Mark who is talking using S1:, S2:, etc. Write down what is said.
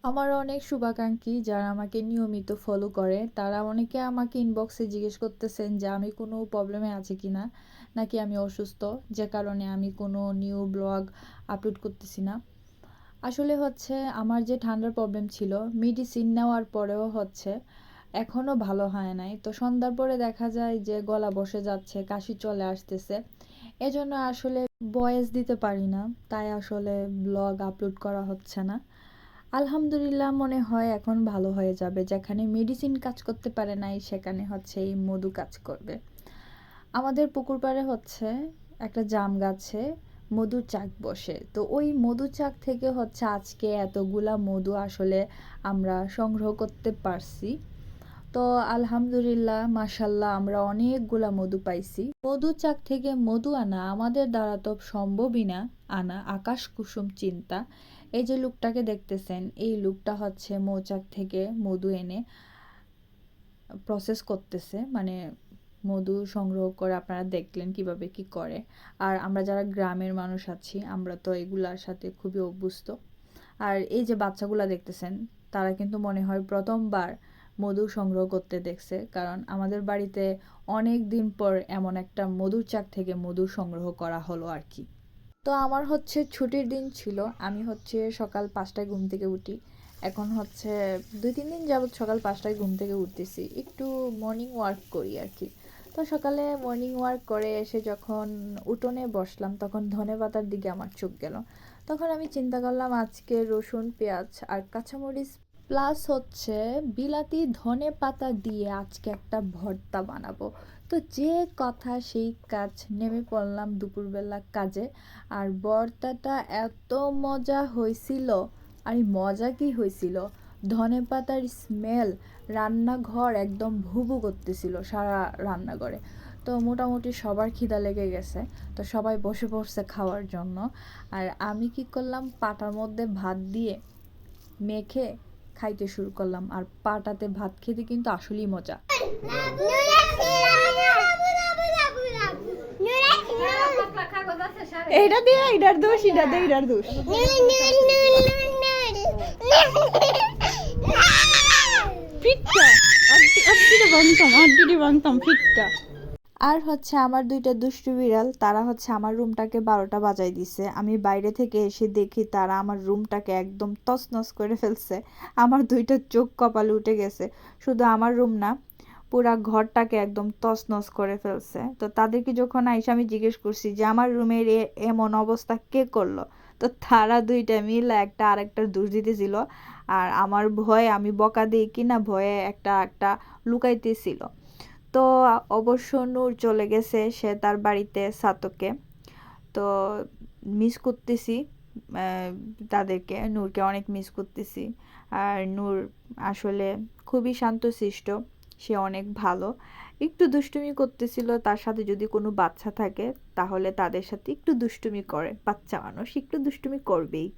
S1: আমার অনেক শুভাকাঙ্ক্ষী যারা আমাকে নিয়মিত ফলো করে তারা অনেকে আমাকে ইনবক্সে জিজ্ঞেস করতেছেন যে আমি কোনো প্রবলেমে আছি কিনা, নাকি আমি অসুস্থ যে কারণে আমি কোনো নিউ ব্লগ আপলোড করতেছি না। আসলে হচ্ছে আমার যে ঠান্ডার প্রবলেম ছিল, মেডিসিন নেওয়ার পরেও হচ্ছে এখনও ভালো হয় নাই। তো সন্ধ্যার পরে দেখা যায় যে গলা বসে যাচ্ছে, কাশি চলে আসতেছে, এজন্য আসলে ভয়েস দিতে পারি না, তাই আসলে ব্লগ আপলোড করা হচ্ছে না। আলহামদুলিল্লাহ, মনে হয় এখন ভালো হয়ে যাবে। যেখানে মেডিসিন কাজ করতে পারে নাই সেখানে হচ্ছে এই মধু কাজ করবে। আমাদের পুকুর পাড়ে হচ্ছে একটা জাম গাছে মধুর চাক বসে, তো ওই মধু চাক থেকে হচ্ছে আজকে এতগুলা মধু আসলে আমরা সংগ্রহ করতে পারছি। তো আলহামদুলিল্লাহ, মাশাল্লাহ, আমরা অনেকগুলা মধু পাইছি। মধু চাক থেকে মধু আনা আমাদের দ্বারা তো সম্ভবই না, আনা আকাশ কুসুম চিন্তা। এই যে লোকটাকে দেখতেছেন, এই লোকটা হচ্ছে মৌচাক থেকে মধু এনে প্রসেস করতেছে, মানে মধু সংগ্রহ করে। আপনারা দেখলেন কিভাবে কি করে। আর আমরা যারা গ্রামের মানুষ আছি আমরা তো এগুলার সাথে খুবই অভ্যস্ত। আর এই যে বাচ্চাগুলা দেখতেছেন, তারা কিন্তু মনে হয় প্রথমবার মধু সংগ্রহ করতে দেখছে, কারণ আমাদের বাড়িতে অনেক দিন পর এমন একটা মধুর চাক থেকে মধু সংগ্রহ করা হলো আর কি। তো আমার হচ্ছে ছুটির দিন ছিল, আমি হচ্ছে সকাল 5টায় ঘুম থেকে উঠি। এখন হচ্ছে 2-3 দিন যাবৎ সকাল 5টায় ঘুম থেকে উঠতেছি, একটু মর্নিং ওয়ার্ক করি আর কি। তো সকালে মর্নিং ওয়ার্ক করে এসে যখন উঠোনে বসলাম তখন ধনেপাতার দিকে আমার চোখ গেল। তখন আমি চিন্তা করলাম আজকে রসুন পেঁয়াজ আর কাঁচামরিচ প্লাস হচ্ছে বিলাতি ধনে পাতা দিয়ে আজকে একটা ভর্তা বানাবো। তো যে কথা সেই কাজ, নেমে পড়লাম দুপুরবেলা কাজে। আর ভর্তাটা এত মজা হয়েছিল, আর মজা কি হয়েছিল, ধনেপাতার স্মেল রান্নাঘর একদম ভুবু করতেছিল সারা রান্নাঘরে। তো মোটামুটি সবার খিদা লেগে গেছে, তো সবাই বসে পড়ছে খাওয়ার জন্য। আর আমি কি করলাম, পাটার মধ্যে ভাত দিয়ে মেখে খাইতে শুরু করলাম। আর পাটাতে ভাত খেতে কিন্তু আসলেই মজা। এইটা দিয়ে এইটার দোষ, এটা দিয়ে এইটার দোষ। ফিটটা আড্ডিটা বানতাম, আড্ডিটি বানতাম ফিটটা। আর হচ্ছে আমার দুইটা দুষ্টু বিড়াল, তারা হচ্ছে আমার রুমটাকে 12টা বাজাই দিছে। আমি বাইরে থেকে এসে দেখি তারা আমার রুমটাকে একদম তছনছ করে ফেলছে। আমার দুইটা চোখ কপালে উঠে গেছে। শুধু আমার রুম না, পুরা ঘরটাকে একদম তছনছ করে ফেলছে। তো তাদেরকে যখন আইসা আমি জিজ্ঞেস করছি যে আমার রুমের এমন অবস্থা কে করলো, তো তারা দুইটা মিলে একটা আরেকটার দোষ দিতেছিল। আর আমার ভয়ে, আমি বকা দিই কিনা ভয়ে একটা একটা লুকাইতেছিল। তো অবশ্য নূর চলে গেছে সে তার বাড়িতে সাতকে। তো মিস করতেছি আহ, তাদেরকে, নূরকে অনেক মিস করতেছি। আর নূর আসলে খুবই শান্তশিষ্ট, সে অনেক ভালো। একটু দুষ্টুমি করতেছিল, তার সাথে যদি কোনো বাচ্চা থাকে তাহলে তাদের সাথে একটু দুষ্টুমি করে, বাচ্চা মানুষ একটু দুষ্টুমি করবেই।